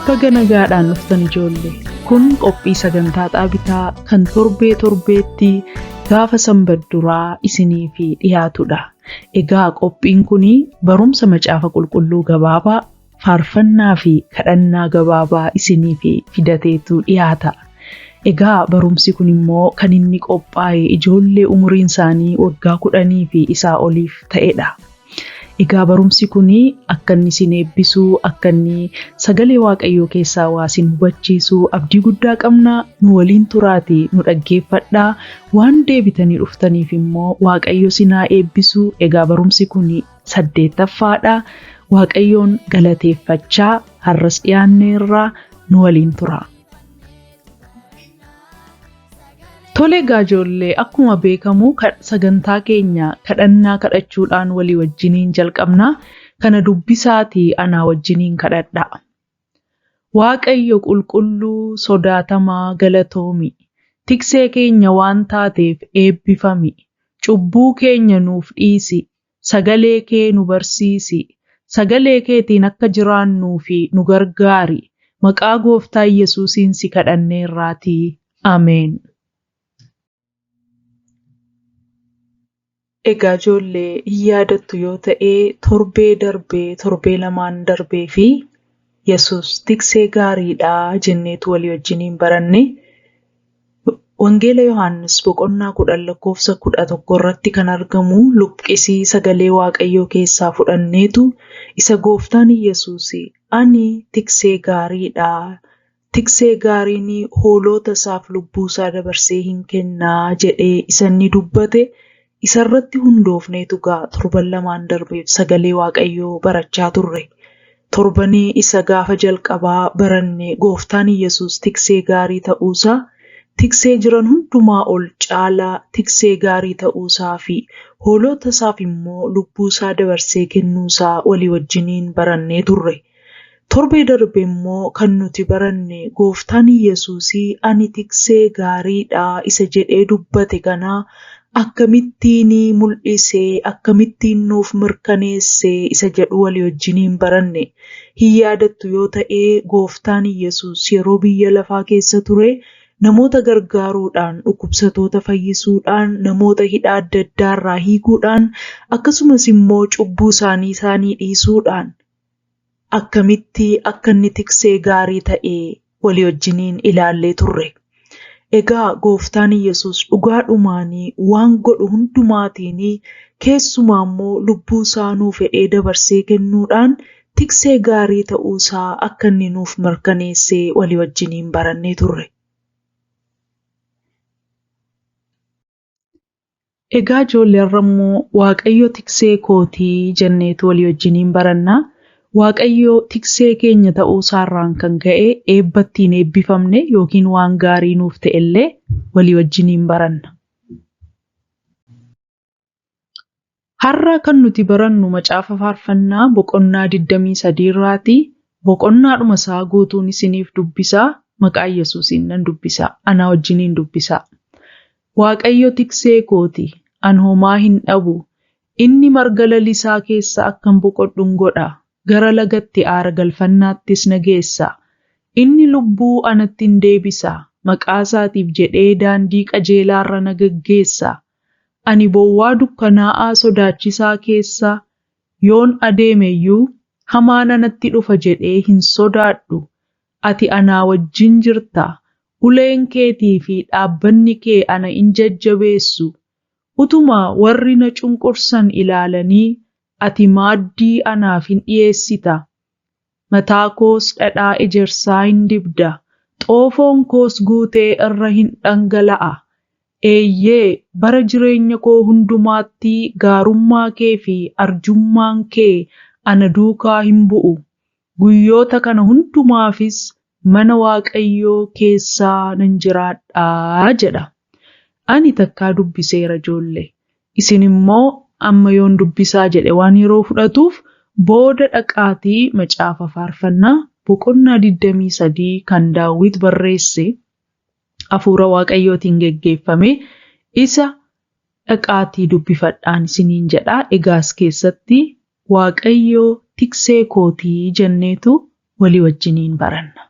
Baga nagaadhaan dhuftan ijoollee. Kun qophii sagantaa xaabitaa kan torbeetti gaafa sanbadduraa isiniif dhiyaatudha. Egaa qophiin kun barumsa macaafa qulqulluu gabaabaa, faarfannaa fi kadhannaa gabaabaa isiniif fidateetu dhiyaata. Egaa barumsi kun immoo kan inni qophaa'e ijoollee umuriin isaanii waggaa 10 fi isaa oliif ta'edha. Egaa barumsi kun akka inni isin eebbisuu, akka inni sagalee Waaqayyoo keessaa waa isin hubachiisuu abdii guddaa qabna. Nu waliin turaatii nu dhaggeeffadhaa. Waan deebitanii dhuftaniif immoo Waaqayyo isin haa eebbisuu. Egaa barumsi kun 8ffaadha. Waaqayyoon galateeffachaa har'as dhiyaanneerraa nu waliin tura. Tole egaa ijoollee, akkuma beekamu sagantaa keenya kadhannaa kadhachuudhaan walii wajjiniin jalqabna. Kana dubbisaatii anaa wajjiniin kadhadha. Waaqayyo qulqulluu sodaatamaa galatoomi. Tiksee keenya waan taateef eebbifami. Cubbuu keenya nuuf dhiisi. Sagalee kee nu barsiisi. Sagalee keetiin akka jiraannuu fi nu gargaari. Maqaa Gooftaa Yesuusiin si kadhanneerraatii. Ameen. Egaa ijoollee hin yaadattu yoo ta'e torbee lamaan darbee fi Yesuus tiksee gaariidha jenneetu walii wajjiniin baranne. Wangeela Yohaannis boqonnaa 10:11 irratti kan argamu luqqisii sagalee Waaqayyoo keessaa fudhanneetu isa Gooftaan Yesuus ani tiksee gaariidha. Tiksee gaariin hoolota isaaf lubbuu isaa dabarsee hin kennaa jedhee isa inni dubbate. Isarratti hundoofneetu torban lamaan darbeef sagalee Waaqayyoo barachaa turre. Torbanii isa gaafa jalqabaa baranne Gooftaan Yesuus tiksee gaarii ta'uusaa, tiksee jiran hundumaa ol caalaa tiksee gaarii ta'uusaa fi hoolota isaaf immoo lubbuu isaa dabarsee kennuusaa walii wajjiniin barannee turre. Torbee darbe immoo kan nuti baranne Gooftaan Yesuus ani tiksee gaariidha isa jedhee dubbate kanaa akkamittiin mul'isee, akkamittiin nuuf mirkaneessee isa jedhu walii wajjiniin baranne. Hin yaadattu yoo ta'e Gooftaan Yesuus yeroo biyya lafaa keessa ture namoota gargaaruudhaan, dhukkubsatoota fayyisuudhaan, namoota hidhaa adda addaarraa hiikuudhaan, akkasumas immoo cubbuu isaanii dhiisuudhaan akkamitti akka inni tiksee gaarii ta'e walii wajjiniin ilaallee turre. Egaa Gooftaan Yesuus dhugaadhumaanii waan godhu hundumaatiin keessumaa immoo lubbuu isaa nuuf fedhee dabarsee kennuudhaan tiksee gaarii ta'uusaa akka inni nuuf mirkaneessee walii wajjiniin barannee turre. Egaa ijoollee har'a immoo Waaqayyo tiksee kootii jenneetu walii wajjiniin barannaa. Waaqayyo tiksee keenya ta'uusaarraan kan ka'e eebbattiin eebbifamne yookiin waan gaarii nuuf ta'ellee walii wajjiniin baranna. Har'a kan nuti barannu macaafa faarfannaa boqonnaa 23 irraati. Boqonnaadhuma isaa guutuun isiniif dubbisaa. Maqaa Yesuusiin nan dubbisaa. Anaa wajjiniin dubbisaa. Waaqayyo tiksee kooti. An homaa hin dhabu. Inni marga lalisaa keessa akkan boqodhuun godha. Gara lagatti aara galfannaattis na geessa. Inni lubbuu anatti hin deebisa. Maqaa isaatiif jedhee daandii qajeelaarra na gaggeessa. Ani bowwaa dukkanaa'aa sodaachisaa keessa yoon adeemeyyuu hamaan anatti dhufa jedhee hin sodaadhu. Ati anaa wajjin jirta. Uleen keetii fi dhaabbanni kee ana in jajjabeessu. Utuma warri na cunqursan ilaalanii ati maaddii anaaf hin dhiyeessita. Mataa koos dhadhaa ejersaa hin dibda. Xoofoon koos guutee irra hin dhangala'a. Eeyyee bara jireenya koo hundumaatti gaarummaa kee fi arjummaan kee ana duukaa hin bu'u. Guyyoota kana hundumaafis mana Waaqayyoo keessaa nan jiraadhaa jedha. Ani takkaa dubbiseera ijoollee. Isin immoo amma yoon dubbisaa jedhe waan yeroo fudhatuuf booda dhaqaatii macaafa faarfannaa boqonnaa 23 kan Daawit barreesse hafuura Waaqayyootiin geggeeffame isa dhaqaatii dubbifadhaan isiniin jedha. Egaas keessatti Waaqayyoo tiksee kootii jenneetu walii wajjiniin baranna.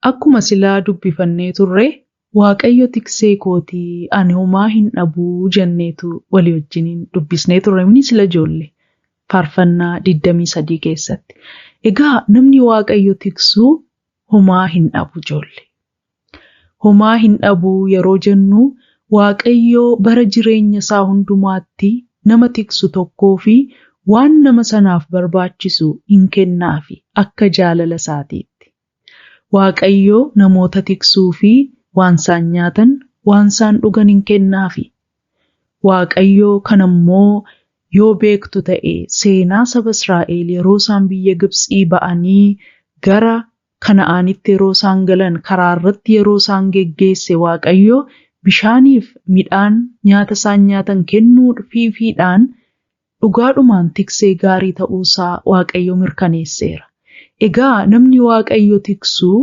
Akkuma silaa dubbifannee turre Waaqayyo tiksee kootii ani homaa hin dhabuu jenneetu walii wajjiniin dubbisnee turre inni sila ijoollee faarfannaa 23 keessatti. Egaa namni Waaqayyo tiksuu homaa hin dhabu ijoollee. Homaa hin dhabuu yeroo jennu Waaqayyo bara jireenya isaa hundumaatti nama tiksu tokkoo fi waan nama sanaaf barbaachisu hin kennaafi akka jaalala isaatiitti. Waaqayyo namoota tiksuu fi waan isaan nyaatan, waan isaan dhugan hin kennaafi. Waaqayyo kanammoo yoo beektu ta'e seenaa saba Israa'el yeroo isaan biyya Gibxii ba'anii gara Kana'aanitti yeroo isaan galan karaa irratti yeroo isaan geggeesse Waaqayyo bishaaniif midhaan nyaata isaan nyaatan kennuufiidhaan dhugaadhumaan tiksee gaarii ta'uusaa Waaqayyo mirkaneesseera. Egaa namni Waaqayyo tiksuu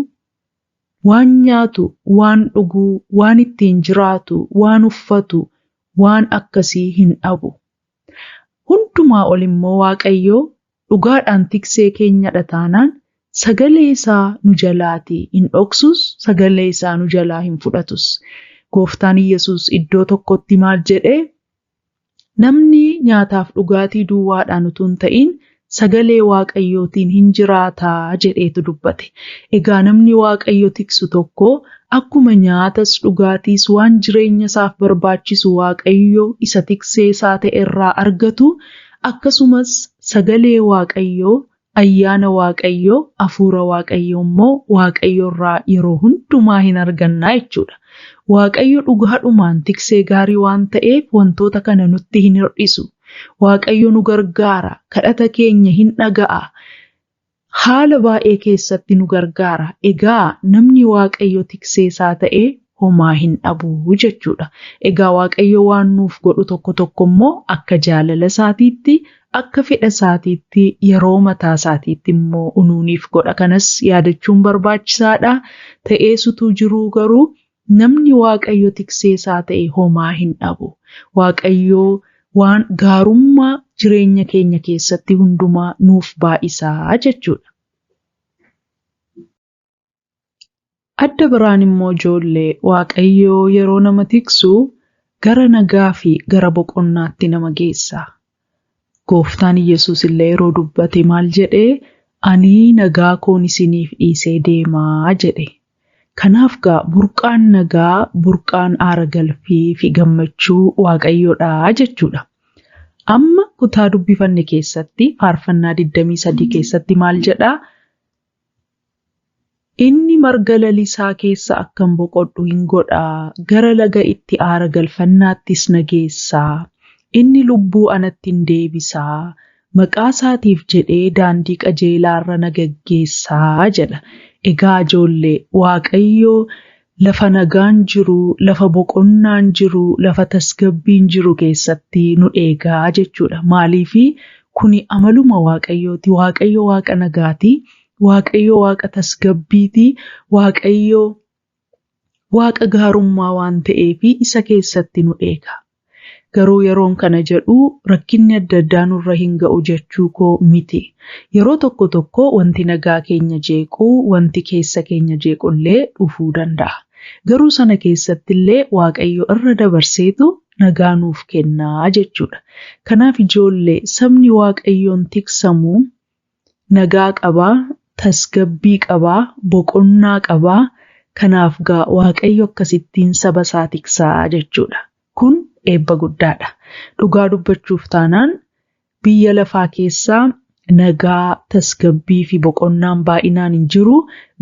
waan nyaatu, waan dhuguu, waan ittiin jiraatu, waan uffatu, waan akkasii hin dhabu. Hundumaa ol immoo Waaqayyo dhugaadhaan tiksee keenyadha taanaan sagalee isaa nu jalaatii hin dhoksus, sagalee isaa nu jalaa hin fudhatus. Gooftaan Yesuus iddoo tokkotti maal jedhee? Namni nyaataaf dhugaatii duwwaadhaan utuu hin ta'in sagalee Waaqayyootiin hin jiraataa jedheetu dubbate. Egaa namni Waaqayyo tiksu tokko akkuma nyaatas dhugaatiis waan jireenya isaaf barbaachisu Waaqayyo isa tiksee isaa ta'e irraa argatu, akkasumas sagalee Waaqayyoo, ayyaana Waaqayyoo, hafuura Waaqayyoo immoo Waaqayyo irraa yeroo hundumaa hin argannaa jechuudha. Waaqayyo dhugaadhumaan tiksee gaarii waan ta'eef wantoota kana nutti hin hir'isu. Waaqayyo nu gargaara, kadhata keenya hin dhaga'a. Haala baay'ee keessatti nu gargaara. Egaa namni Waaqayyo tiksee isaa ta'e homaa hin dhabu jechuudha. Egaa Waaqayyo waan nuuf godhu tokko tokko immoo akka jaalala isaatiitti, akka fedha isaatiitti, yeroo mataa isaatiitti immoo unuuniif godha. Kanas yaadachuun barbaachisaadha. Ta'eesutu jiruu garuu namni Waaqayyo tiksee isaa ta'e homaa hin dhabu. Waaqayyo waan gaarummaa jireenya keenya keessatti hundumaa nuuf baay'isaa jechuudha. Adda biraan immoo ijoollee Waaqayyo yeroo nama tiksu gara nagaa fi gara boqonnaatti nama geessa. Gooftaan Yesuus illee yeroo dubbate maal jedhee? Ani nagaa koon isiniif dhiisee deemaa jedhe. Kanaaf burqaan nagaa, burqaan aara galfii fi gammachuu Waaqayyoodha jechuudha. Amma kutaa dubbifanne keessatti faarfannaa 23 keessatti maal jedhaa? Inni marga lalisaa keessa akkan boqodhu hin godhaa, gara laga itti aara galfannaattis na geessaa. Inni lubbuu anatti hin deebisaa, maqaa isaatiif jedhee daandii qajeelaarra na geggeessaa jedha. Egaa ijoollee Waaqayyo lafa nagaan jiru, lafa boqonnaan jiru, lafa tasgabbiin jiru keessatti nu eegaa jechuudha. Maaliifi kuni amaluma Waaqayyooti. Waaqayyo Waaqa nagaati. Waaqayyo Waaqa tasgabbiiti. Waaqayyo Waaqa gaarummaa waan ta'eefi isa keessatti nu eega. Garuu yeroon kana jedhu rakkinni adda addaa nurra hin ga'u jechuu koo miti. Yeroo tokko tokko wanti nagaa keenya jeequ, wanti keessa keenya jeequllee dhufuu danda'a. Garuu sana keessatti illee Waaqayyo irra dabarseetu nagaa nuuf kennaa jechuudha. Kanaaf ijoollee sabni Waaqayyoon tiksamu nagaa qabaa, tasgabbii qabaa, boqonnaa qabaa. Kanaaf Waaqayyo akkasittiin saba isaa tiksaa jechuudha. Kun eebba guddaadha. Dhugaa dubbachuuf taanaan biyya lafaa keessaa nagaa, tasgabbii fi boqonnaan baay'inaan hin jiru.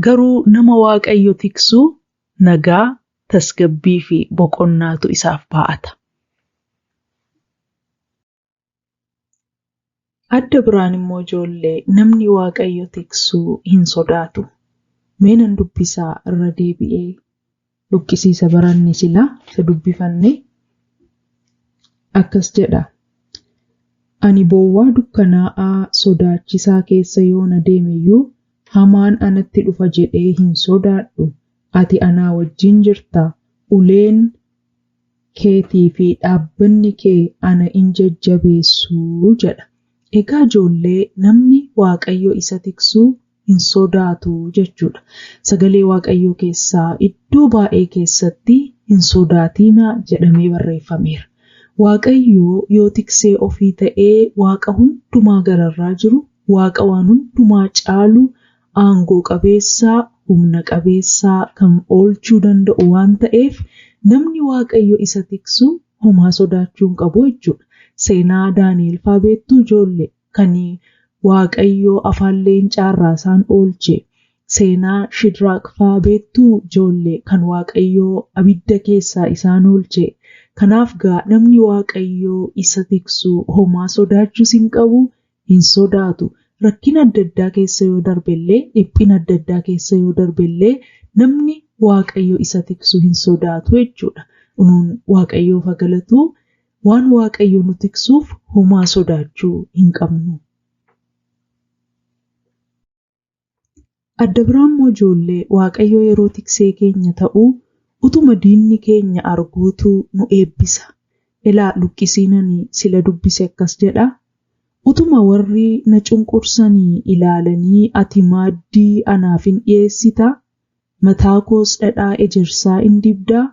Garuu nama Waaqayyo tiksu nagaa, tasgabbii fi boqonnaatu isaaf baa'ata. Adda biraan immoo ijoollee namni Waaqayyo tiksu hin sodaatu. Mee nan dubbisaa irra deebi'ee luqqisiisa baranni silaa isa dubbifanne. Akkas jedha. Ani bowwaa dukkanaa'aa sodaachisaa keessa yoon adeemeyyuu hamaan anatti dhufa jedhee hin sodaadhu. Ati anaa wajjin jirta. Uleen keetii fi dhaabbanni kee ana in jajjabeessu jedha. Egaa ijoollee namni Waaqayyo isa tiksu hin sodaatu jechuudha. Sagalee Waaqayyoo keessaa iddoo baay'ee keessatti hin sodaatinaa jedhamee barreeffameera. Waaqayyo yoo tiksee ofii ta'ee Waaqa hundumaa gararraa jiru, Waaqa waan hundumaa caalu, aangoo qabeessaa, humna qabeessaa kan oolchuu danda'u waan ta'eef namni Waaqayyo isa tiksu homaa sodaachuu hin qabu jechuudha. Seenaa Daani'el faa beektuu ijoollee kan Waaqayyo afaan leencaa irraa isaan oolche. Seenaa Shidraaq faa beektuu ijoollee kan Waaqayyo abidda keessaa isaan oolche. Kanaaf gaa namni Waaqayyo isa tiksu homaa sodaachuus hin qabu, hin sodaatu. Rakkina adda addaa keessa yoo darbellee, dhiphina adda addaa keessa yoo darbellee namni Waaqayyo isa tiksu hin sodaatu jechuudha. Nuun Waaqayyoof haa galatu. Waan Waaqayyo nu tiksuuf homaa sodaachuu hin qabnu. Adda biraan immoo ijoollee Waaqayyo yeroo tiksee keenya ta'u utuma diinni keenya arguutu nu eebbisa. Ilaa luqqisiinanii sila dubbise akkas jedha. Utuma warri na cunqursanii ilaalanii ati maaddii anaaf hin dhiyeessita, mataa koos dhadhaa ejersaa hin dibdaa,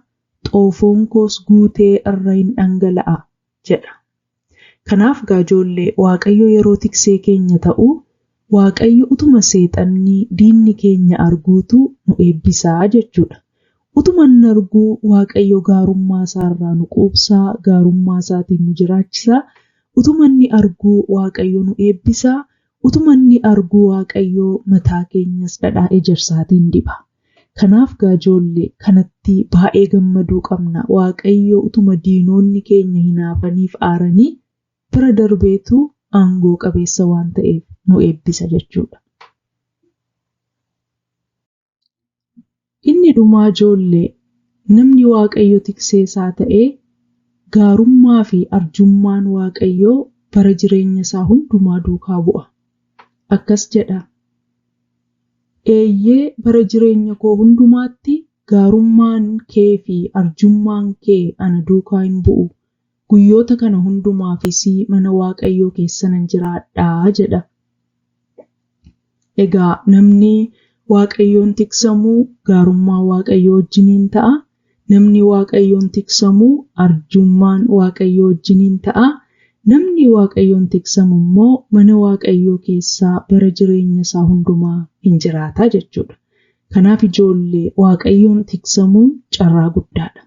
xoofoon koos guutee irra hin dhangala'a jedha. Kanaaf gaa ijoollee Waaqayyo yeroo tiksee keenya ta'u Waaqayyo utuma seexanni diinni keenya arguutu nu eebbisaa jechuudha. Utuma inni arguu Waaqayyo gaarummaa isaarraa nu quubsaa, gaarummaa isaatiin nu jiraachisaa. Utuma inni arguu Waaqayyo nu eebbisaa. Utuma inni arguu Waaqayyo mataa keenyas dhadhaa ejersaatiin diba. Kanaaf gaa ijoollee kanatti baay'ee gammaduu qabna. Waaqayyo utuma diinonni keenya hinaafaniif aaranii bira darbeetu aangoo qabeessa waan ta'eef nu eebbisa jechuudha. Inni dhumaa ijoollee namni Waaqayyo tiksee isaa ta'ee gaarummaa fi arjummaan Waaqayyoo bara jireenya isaa hundumaa duukaa bu'a. Akkas jedha. Eeyyee bara jireenya koo hundumaatti gaarummaan kee fi arjummaan kee ana duukaa hin bu'u. Guyyoota kana hundumaafis mana Waaqayyoo keessa nan jiraadhaa jedha. Egaa namni Waaqayyoon tiksamuu gaarummaa Waaqayyoo wajjiniin ta'a. Namni Waaqayyoon tiksamuu arjummaan Waaqayyoo wajjiniin ta'a. Namni Waaqayyoon tiksamu immoo mana Waaqayyoo keessaa bara jireenya isaa hundumaa hin jiraata jechuudha. Kanaaf ijoollee Waaqayyoon tiksamuun carraa guddaadha.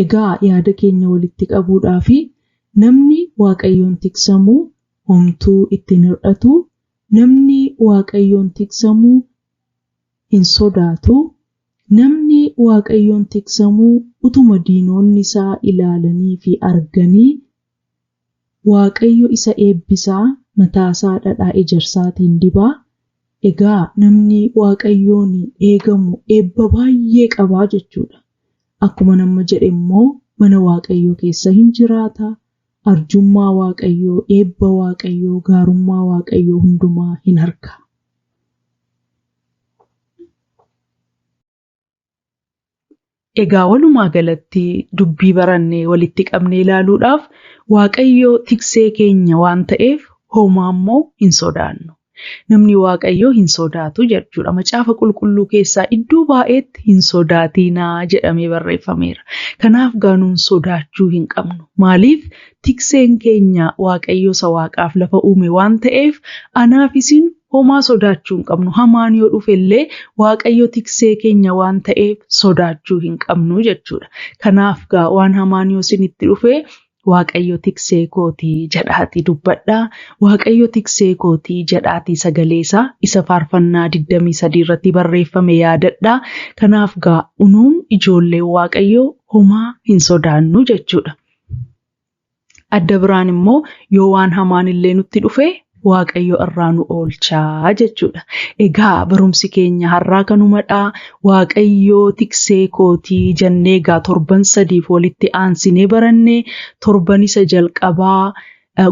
Egaa yaada keenya walitti qabuudhaaf namni Waaqayyoon tiksamuu homtuu ittiin hir'atu, namni Waaqayyoon tiksamuu hin sodaatu, namni Waaqayyoon tiksamuu utuma diinonni isaa ilaalanii fi arganii Waaqayyo isa eebbisaa, mataasaa dhadhaa ejersaatiin dibaa. Egaa namni Waaqayyoon eegamu eebba baay'ee qabaa jechuudha. Akkuma nama jedhe immoo mana Waaqayyoo keessa hin jiraata. Arjummaa Waaqayyoo, eebba Waaqayyoo, gaarummaa Waaqayyoo hundumaa hin arga. Egaa walumaa galatti dubbii barannee walitti qabnee ilaaluudhaaf Waaqayyo tiksee keenya waan ta'eef homaa immoo hin sodaannu. Namni Waaqayyoo hin sodaatu jechuudha. Macaafa qulqulluu keessaa iddoo baay'eetti hin sodaatinaa jedhamee barreeffameera. Kanaaf gaanuun sodaachuu hin qabnu. Maaliif tikseen keenya Waaqayyo isa Waaqaaf lafa uume waan ta'eef anaaf isin homaa sodaachuu hin qabnu. Hamaan yoo dhufellee Waaqayyo tiksee keenya waan ta'eef sodaachuu hin qabnu jechuudha. Kanaaf gaa waan hamaan yoo isinitti dhufe Waaqayyo tiksee kootii jedhaatii dubbadhaa. Waaqayyo tiksee kootii jedhaatii sagaleesaa isa faarfannaa 23 irratti barreeffame yaadadhaa. Kanaaf gaa unuun ijoollee Waaqayyoo homaa hin sodaannu jechuudha. Adda biraan immoo yoo waan hamaan illee nutti dhufe Waaqayyo irraa nu oolchaa jechuudha. Egaa barumsi keenya har'aa kanumadhaa. Waaqayyo tiksee kootii jennee egaa torban 3 walitti aansinee barannee torban isa jalqabaa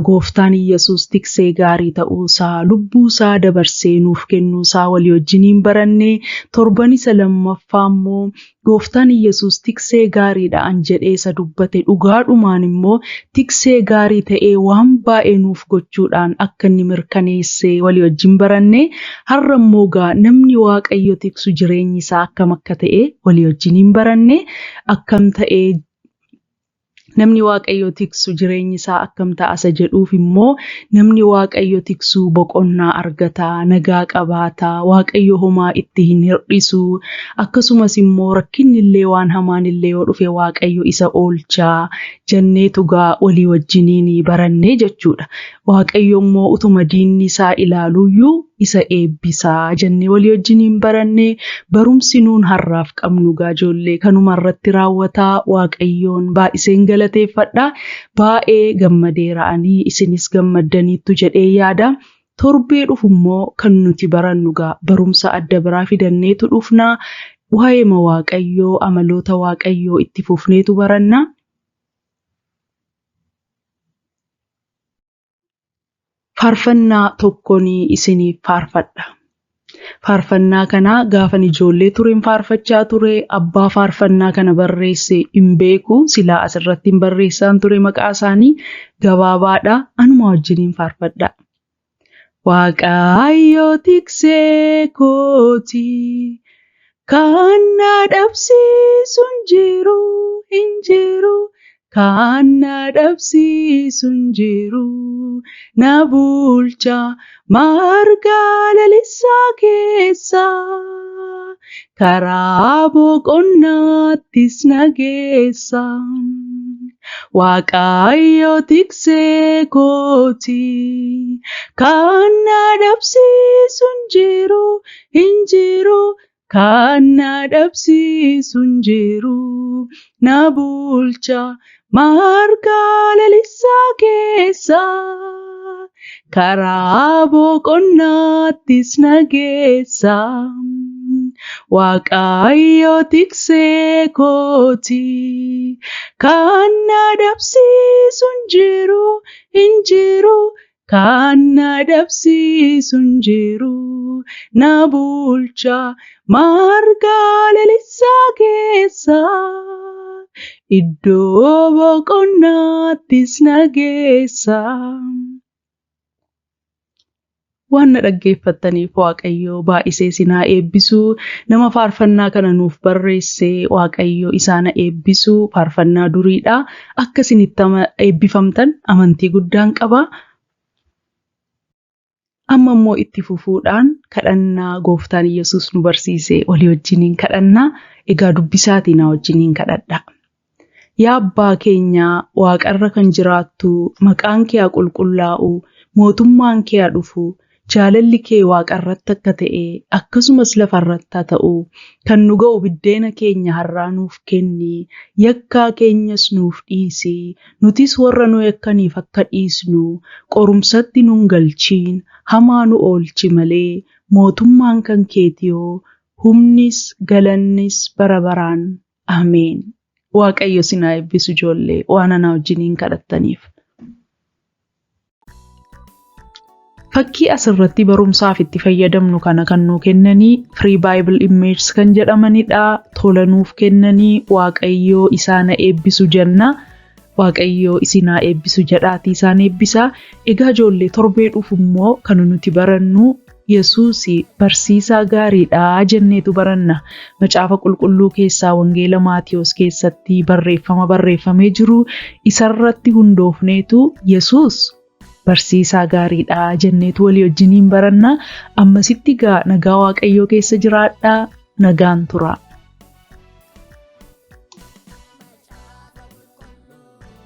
Gooftaan Yesuus tiksee gaarii ta'uusaa, lubbuusaa dabarsee nuuf kennuusaa walii wajjiniin barannee, torban isa lammaffaa immoo Gooftaan Yesuus tiksee gaariidhaan jedhee isa dubbate dhugaadhumaan immoo tiksee gaarii ta'ee waan baay'ee nuuf gochuudhaan akka inni mirkaneessee walii wajjin barannee, har'a immoo namni Waaqayyo tiksu jireenyi isaa akkam akka ta'e walii wajjiniin barannee, akkam ta'ee namni Waaqayyo tiksu jireenyi isaa akkam ta'a jedhuuf immoo namni Waaqayyo tiksu boqonnaa argataa, nagaa qabaataa, Waaqayyo homaa itti hin hir'isu, akkasumas immoo rakkinni illee waan hamaan illee yoo dhufe Waaqayyo isa oolchaa jenneetu walii wajjiniin barannee jechuudha. Waaqayyo immoo utuma diinni isaa ilaaluyyuu isa eebbisaa jennee walii wajjiniin barannee, barumsi nuun har'aaf qabnu ijoollee kanuma irratti raawwataa. Waaqayyoon baay'iseen galateeffadha. Baay'ee gammadeera ani, isinis gammaddaniittu jedhee yaada. Torbee dhufu immoo kan nuti barannu barumsa adda biraa fidanneetu dhufna. Waa'ee Waaqayyoo, amaloota Waaqayyoo itti fufneetu baranna. Faarfannaa tokkoon isiniif faarfadha. Faarfannaa kana gaafan ijoollee tureen faarfachaa ture. Abbaa faarfannaa kana barreesse hin beeku. Silaa asirratti hin barreessaan ture maqaa isaanii, gabaabaadha. Anuma wajjiniin faarfadha. Waaqayyo tiksee kooti, kan na dhabsiisu hin jiru. Kan na dhabsiisu hin jiru, na bulcha marga lalisaa keessa, karaa boqonnaattis na geessa. Waaqayyo tiksee kooti, kan na dhabsiisu hin jiru. Kan na dhabsiisu hin jiru, na bulcha marga lalisaa keessa, karaa boqonnaattis na geessa. Waaqayyo tiksee kooti, kan na dhabsiisu hin jiru. Kan na dhabsiisu hin jiru, na bulcha marga lalisaa keessa, iddoo boqonnaattis na geessa. Waan na dhaggeeffattaniif Waaqayyo baay'isee sinaa eebbisu. Nama faarfannaa kana nuuf barreesse Waaqayyo isaana eebbisu. Faarfannaa duriidha. Akka isinitti eebbifamtan amantii guddaan qaba. Amma immoo itti fufuudhaan kadhannaa Gooftaan Yesuus nu barsiise walii wajjiniin kadhannaa. Egaa dubbisaatii na wajjiniin kadhadha. Yaa Abbaa keenya Waaqarra kan jiraattu, maqaan kee haa qulqullaa'u, mootummaan kee haa dhufu, jaalalli kee Waaqarratti akka ta'e akkasumas lafarratti haa ta'u, kan nu ga'u biddeena keenya har'aa nuuf kenni, yakkaa keenyas nuuf dhiisi, nutis warra nu yakkaniif akka dhiisnu, qorumsatti nun galchiin, hamaa nu oolchi malee, mootummaan kan keetiyoo, humnis galannis bara baraan. Ameen. Waaqayyo sinaa eebbisu ijoollee waan ana wajjiniin kadhattaniif. Fakkii asirratti barumsaaf itti fayyadamnu kana kan nuu kennanii Free Bible Images kan jedhamanidha. Tola nuuf kennanii Waaqayyo isaana eebbisu jenna. Waaqayyo isinaa eebbisu jedhaatii isaan eebbisaa. Egaa ijoollee torbee dhufu immoo kan nuti barannu Yesuus barsiisaa gaariidha jenneetu baranna. Macaafa qulqulluu keessaa Wangeela Maatiyos keessatti barreeffamee jiru isarratti hundoofneetu Yesuus barsiisaa gaariidha jenneetu walii wajjiniin baranna. Ammasitti nagaa Waaqayyoo keessa jiraadhaa. Nagaan tura.